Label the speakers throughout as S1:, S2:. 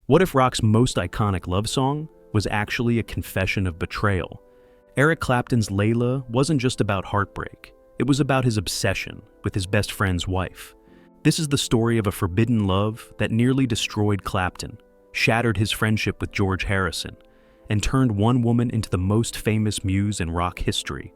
S1: What if rock's most iconic love song was actually a confession of betrayal? Eric Clapton's Layla wasn't just about heartbreak. It was about his obsession with his best friend's wife. This is the story of a forbidden love that nearly destroyed Clapton, shattered his friendship with George Harrison, and turned one woman into the most famous muse in rock history.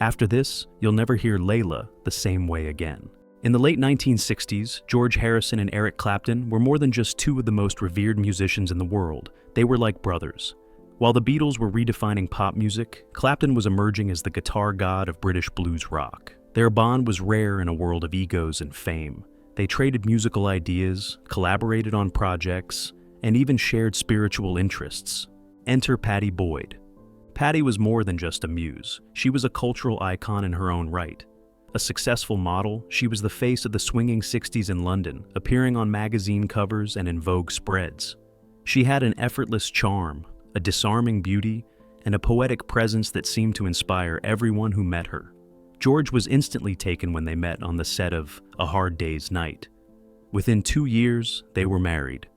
S1: After this, you'll never hear Layla the same way again. In the late 1960s, George Harrison and Eric Clapton were more than just two of the most revered musicians in the world. They were like brothers. While the Beatles were redefining pop music, Clapton was emerging as the guitar god of British blues rock. Their bond was rare in a world of egos and fame. They traded musical ideas, collaborated on projects, and even shared spiritual interests. Enter Pattie Boyd. Pattie was more than just a muse. She was a cultural icon in her own right. A successful model, she was the face of the swinging 60s in London, appearing on magazine covers and in Vogue spreads. She had an effortless charm, a disarming beauty, and a poetic presence that seemed to inspire everyone who met her. George was instantly taken when they met on the set of A Hard Day's Night. Within 2 years, they were married.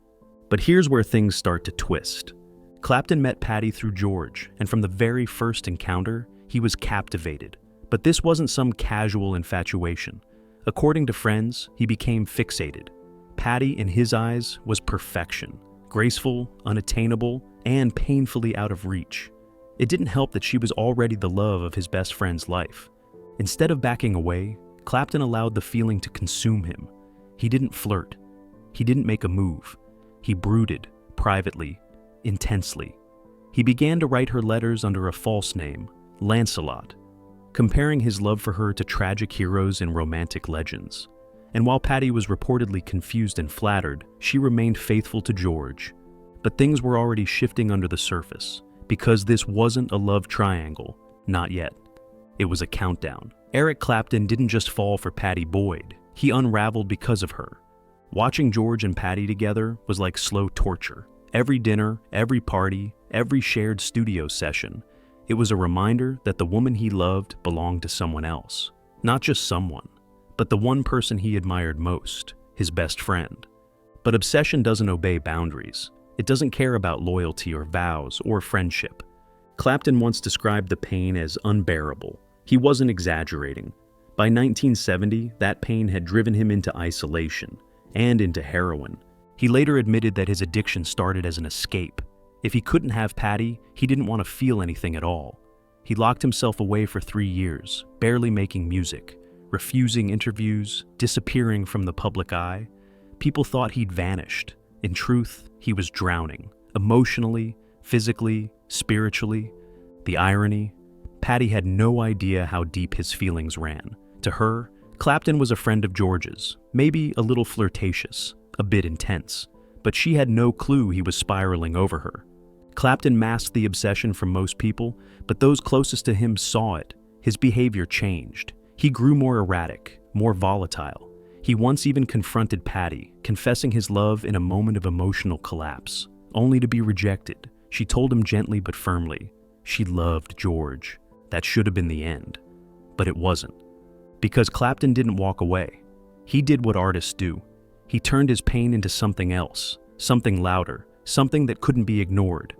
S1: But here's where things start to twist. Clapton met Pattie through George, and from the very first encounter, he was captivated. But this wasn't some casual infatuation. According to friends, he became fixated. Pattie, in his eyes, was perfection, graceful, unattainable, and painfully out of reach. It didn't help that she was already the love of his best friend's life. Instead of backing away, Clapton allowed the feeling to consume him. He didn't flirt. He didn't make a move. He brooded, privately, intensely. He began to write her letters under a false name, Lancelot, comparing his love for her to tragic heroes in romantic legends. And while Pattie was reportedly confused and flattered, she remained faithful to George. But things were already shifting under the surface, because this wasn't a love triangle, not yet. It was a countdown. Eric Clapton didn't just fall for Pattie Boyd, he unraveled because of her. Watching George and Pattie together was like slow torture. Every dinner, every party, every shared studio session, it was a reminder that the woman he loved belonged to someone else. Not just someone, but the one person he admired most, his best friend. But obsession doesn't obey boundaries. It doesn't care about loyalty or vows or friendship. Clapton once described the pain as unbearable. He wasn't exaggerating. By 1970, that pain had driven him into isolation and into heroin. He later admitted that his addiction started as an escape. If he couldn't have Pattie, he didn't want to feel anything at all. He locked himself away for 3 years, barely making music, refusing interviews, disappearing from the public eye. People thought he'd vanished. In truth, he was drowning, emotionally, physically, spiritually. The irony, Pattie had no idea how deep his feelings ran. To her, Clapton was a friend of George's, maybe a little flirtatious, a bit intense, but she had no clue he was spiraling over her. Clapton masked the obsession from most people, but those closest to him saw it. His behavior changed. He grew more erratic, more volatile. He once even confronted Pattie, confessing his love in a moment of emotional collapse, only to be rejected. She told him gently but firmly, she loved George. That should have been the end. But it wasn't. Because Clapton didn't walk away. He did what artists do. He turned his pain into something else, something louder, something that couldn't be ignored.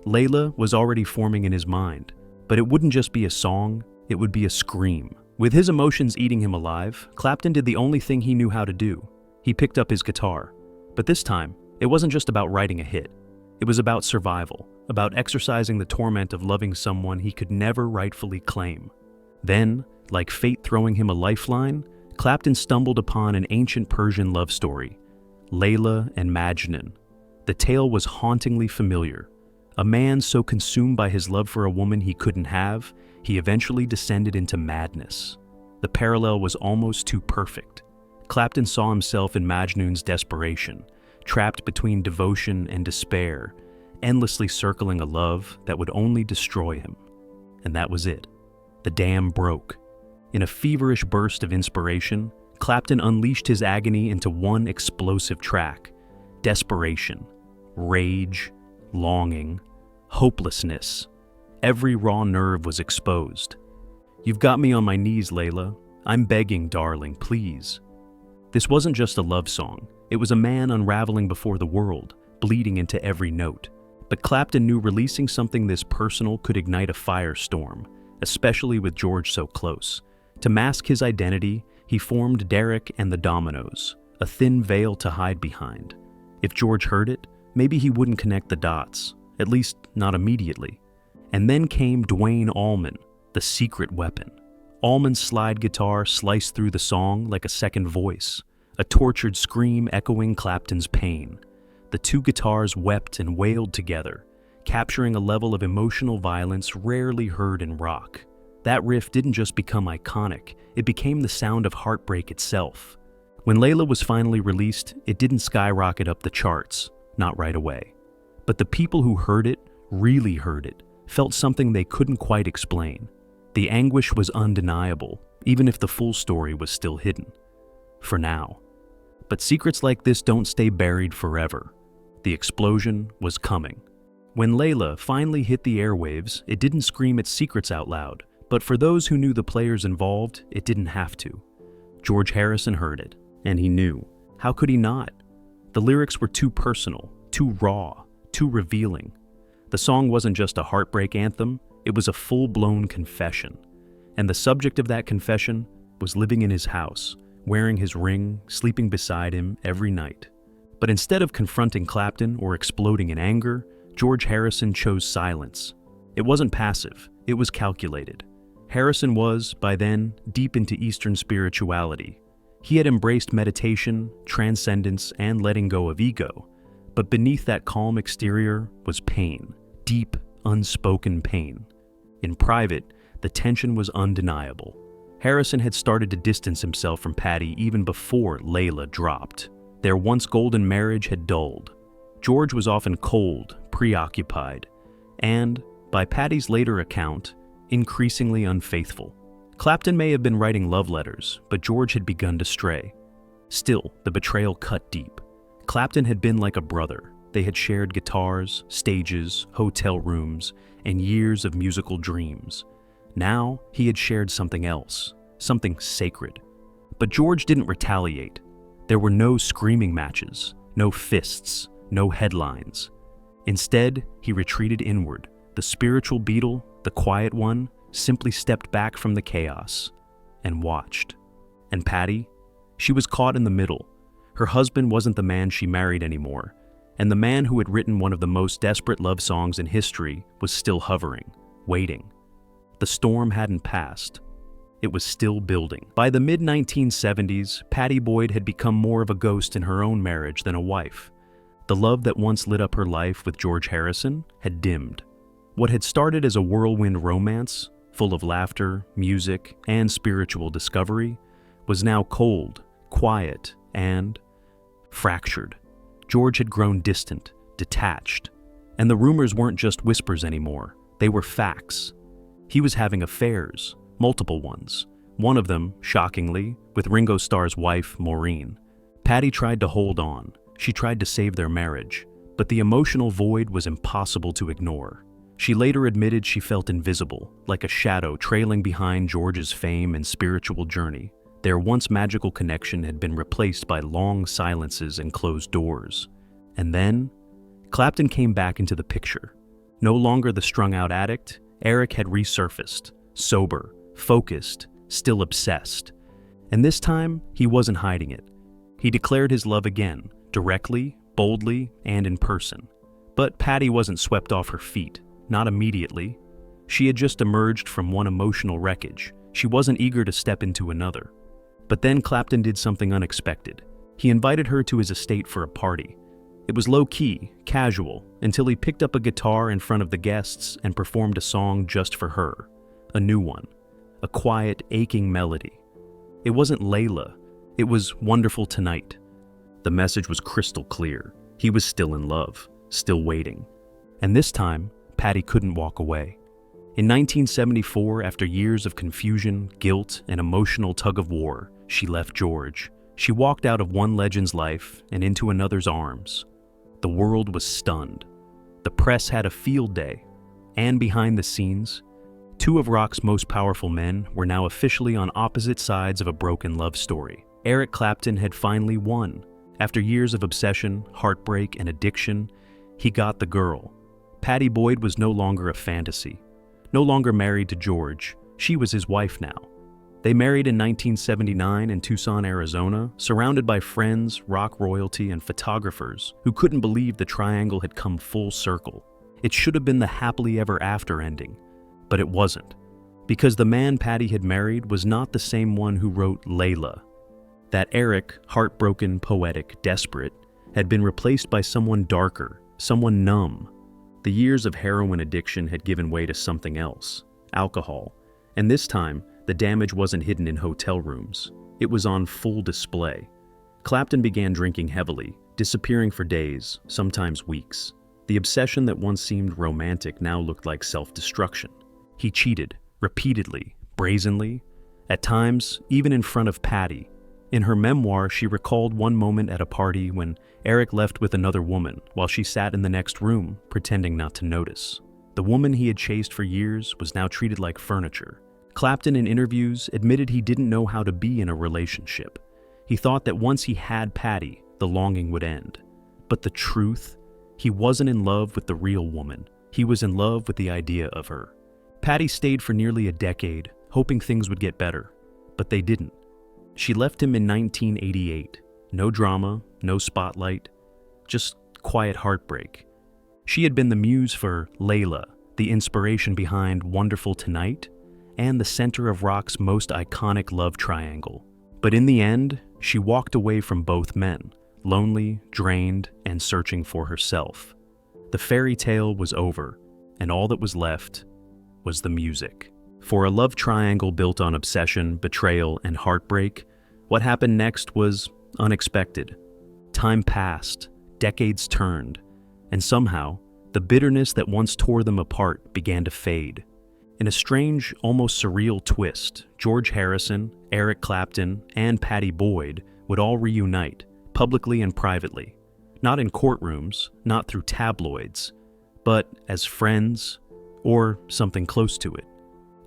S1: Layla was already forming in his mind, but it wouldn't just be a song, it would be a scream. With his emotions eating him alive, Clapton did the only thing he knew how to do. He picked up his guitar. But this time, it wasn't just about writing a hit. It was about survival, about exercising the torment of loving someone he could never rightfully claim. Then, like fate throwing him a lifeline, Clapton stumbled upon an ancient Persian love story, Layla and Majnun. The tale was hauntingly familiar. A man so consumed by his love for a woman he couldn't have, he eventually descended into madness. The parallel was almost too perfect. Clapton saw himself in Majnun's desperation, trapped between devotion and despair, endlessly circling a love that would only destroy him. And that was it. The dam broke. In a feverish burst of inspiration, Clapton unleashed his agony into one explosive track. Desperation, rage, longing, hopelessness. Every raw nerve was exposed. You've got me on my knees, Layla. I'm begging, darling, please. This wasn't just a love song. It was a man unraveling before the world, bleeding into every note. But Clapton knew releasing something this personal could ignite a firestorm, especially with George so close. To mask his identity, he formed Derek and the Dominoes, a thin veil to hide behind. If George heard it, maybe he wouldn't connect the dots, at least not immediately. And then came Duane Allman, the secret weapon. Allman's slide guitar sliced through the song like a second voice, a tortured scream echoing Clapton's pain. The two guitars wept and wailed together, capturing a level of emotional violence rarely heard in rock. That riff didn't just become iconic, it became the sound of heartbreak itself. When Layla was finally released, it didn't skyrocket up the charts, not right away. But the people who heard it, really heard it, felt something they couldn't quite explain. The anguish was undeniable, even if the full story was still hidden. For now. But secrets like this don't stay buried forever. The explosion was coming. When Layla finally hit the airwaves, it didn't scream its secrets out loud, but for those who knew the players involved, it didn't have to. George Harrison heard it, and he knew. How could he not? The lyrics were too personal, too raw, too revealing. The song wasn't just a heartbreak anthem, it was a full-blown confession. And the subject of that confession was living in his house, wearing his ring, sleeping beside him every night. But instead of confronting Clapton or exploding in anger, George Harrison chose silence. It wasn't passive, it was calculated. Harrison was, by then, deep into Eastern spirituality. He had embraced meditation, transcendence, and letting go of ego. But beneath that calm exterior was pain, deep, unspoken pain. In private, the tension was undeniable. Harrison had started to distance himself from Pattie even before Layla dropped. Their once golden marriage had dulled. George was often cold, preoccupied, and, by Pattie's later account, increasingly unfaithful. Clapton may have been writing love letters, but George had begun to stray. Still, the betrayal cut deep. Clapton had been like a brother. They had shared guitars, stages, hotel rooms, and years of musical dreams. Now, he had shared something else, something sacred. But George didn't retaliate. There were no screaming matches, no fists, no headlines. Instead, he retreated inward. The spiritual Beatle, the quiet one, simply stepped back from the chaos and watched. And Pattie? She was caught in the middle. Her husband wasn't the man she married anymore, and the man who had written one of the most desperate love songs in history was still hovering, waiting. The storm hadn't passed. It was still building. By the mid-1970s, Pattie Boyd had become more of a ghost in her own marriage than a wife. The love that once lit up her life with George Harrison had dimmed. What had started as a whirlwind romance, full of laughter, music, and spiritual discovery, was now cold, quiet, and fractured. George had grown distant, detached, and the rumors weren't just whispers anymore. They were facts. He was having affairs, multiple ones. One of them, shockingly, with Ringo Starr's wife, Maureen. Pattie tried to hold on. She tried to save their marriage, but the emotional void was impossible to ignore. She later admitted she felt invisible, like a shadow trailing behind George's fame and spiritual journey. Their once magical connection had been replaced by long silences and closed doors. And then, Clapton came back into the picture. No longer the strung-out addict, Eric had resurfaced, sober, focused, still obsessed. And this time, he wasn't hiding it. He declared his love again, directly, boldly, and in person. But Pattie wasn't swept off her feet, not immediately. She had just emerged from one emotional wreckage. She wasn't eager to step into another. But then Clapton did something unexpected. He invited her to his estate for a party. It was low-key, casual, until he picked up a guitar in front of the guests and performed a song just for her. A new one. A quiet, aching melody. It wasn't Layla. It was Wonderful Tonight. The message was crystal clear. He was still in love, still waiting. And this time, Pattie couldn't walk away. In 1974, after years of confusion, guilt, and emotional tug-of-war, she left George. She walked out of one legend's life and into another's arms. The world was stunned. The press had a field day. And behind the scenes, two of rock's most powerful men were now officially on opposite sides of a broken love story. Eric Clapton had finally won, After years of obsession, heartbreak, and addiction, he got the girl. Pattie Boyd was no longer a fantasy. No longer married to George, she was his wife now. They married in 1979 in Tucson, Arizona, surrounded by friends, rock royalty, and photographers who couldn't believe the triangle had come full circle. It should have been the happily ever after ending, but it wasn't. Because the man Pattie had married was not the same one who wrote Layla. That Eric, heartbroken, poetic, desperate, had been replaced by someone darker, someone numb. The years of heroin addiction had given way to something else, alcohol, and this time, the damage wasn't hidden in hotel rooms. It was on full display. Clapton began drinking heavily, disappearing for days, sometimes weeks. The obsession that once seemed romantic now looked like self-destruction. He cheated, repeatedly, brazenly, at times even in front of Pattie. In her memoir, she recalled one moment at a party when Eric left with another woman while she sat in the next room, pretending not to notice. The woman he had chased for years was now treated like furniture. Clapton, in interviews, admitted he didn't know how to be in a relationship. He thought that once he had Pattie, the longing would end. But the truth? He wasn't in love with the real woman. He was in love with the idea of her. Pattie stayed for nearly a decade, hoping things would get better. But they didn't. She left him in 1988. No drama, no spotlight, just quiet heartbreak. She had been the muse for Layla, the inspiration behind Wonderful Tonight, and the center of rock's most iconic love triangle. But in the end, she walked away from both men, lonely, drained, and searching for herself. The fairy tale was over, and all that was left was the music. For a love triangle built on obsession, betrayal, and heartbreak, what happened next was unexpected. Time passed, decades turned, and somehow, the bitterness that once tore them apart began to fade. In a strange, almost surreal twist, George Harrison, Eric Clapton, and Pattie Boyd would all reunite, publicly and privately. Not in courtrooms, not through tabloids, but as friends, or something close to it.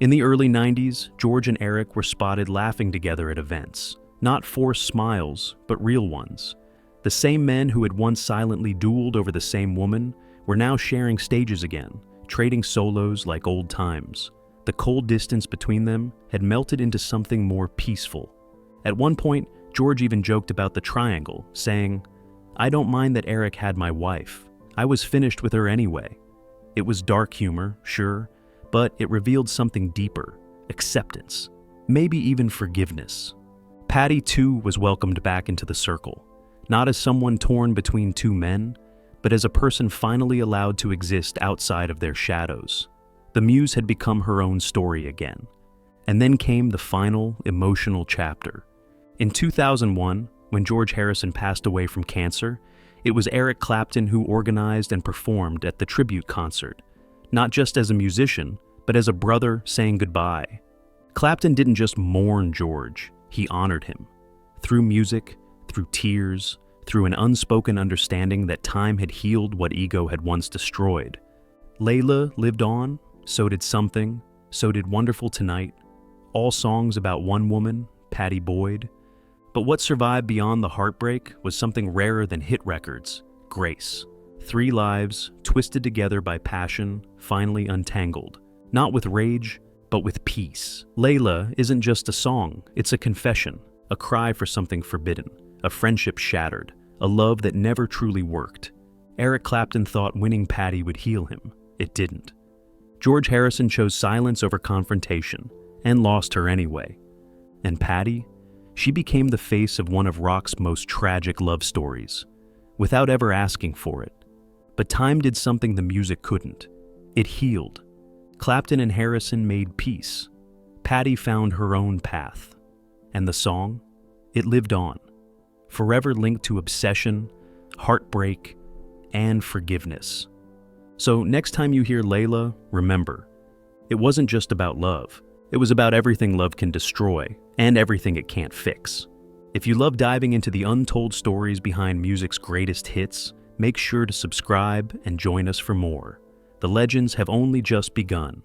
S1: In the early 90s, George and Eric were spotted laughing together at events. Not forced smiles, but real ones. The same men who had once silently dueled over the same woman were now sharing stages again, trading solos like old times. The cold distance between them had melted into something more peaceful. At one point, George even joked about the triangle, saying, "I don't mind that Eric had my wife. I was finished with her anyway." It was dark humor, sure, but it revealed something deeper, acceptance, maybe even forgiveness. Pattie, too, was welcomed back into the circle, not as someone torn between two men, but as a person finally allowed to exist outside of their shadows. The muse had become her own story again. And then came the final, emotional chapter. In 2001, when George Harrison passed away from cancer, it was Eric Clapton who organized and performed at the tribute concert, not just as a musician, but as a brother saying goodbye. Clapton didn't just mourn George, he honored him. Through music, through tears, through an unspoken understanding that time had healed what ego had once destroyed. Layla lived on, so did Something, so did Wonderful Tonight, all songs about one woman, Pattie Boyd. But what survived beyond the heartbreak was something rarer than hit records, grace. 3 lives, twisted together by passion, finally untangled. Not with rage, but with peace. Layla isn't just a song, it's a confession, a cry for something forbidden, a friendship shattered, a love that never truly worked. Eric Clapton thought winning Pattie would heal him. It didn't. George Harrison chose silence over confrontation, and lost her anyway. And Pattie? She became the face of one of rock's most tragic love stories, without ever asking for it. But time did something the music couldn't. It healed. Clapton and Harrison made peace. Pattie found her own path. And the song? It lived on, forever linked to obsession, heartbreak, and forgiveness. So next time you hear Layla, remember, it wasn't just about love. It was about everything love can destroy and everything it can't fix. If you love diving into the untold stories behind music's greatest hits, make sure to subscribe and join us for more. The legends have only just begun.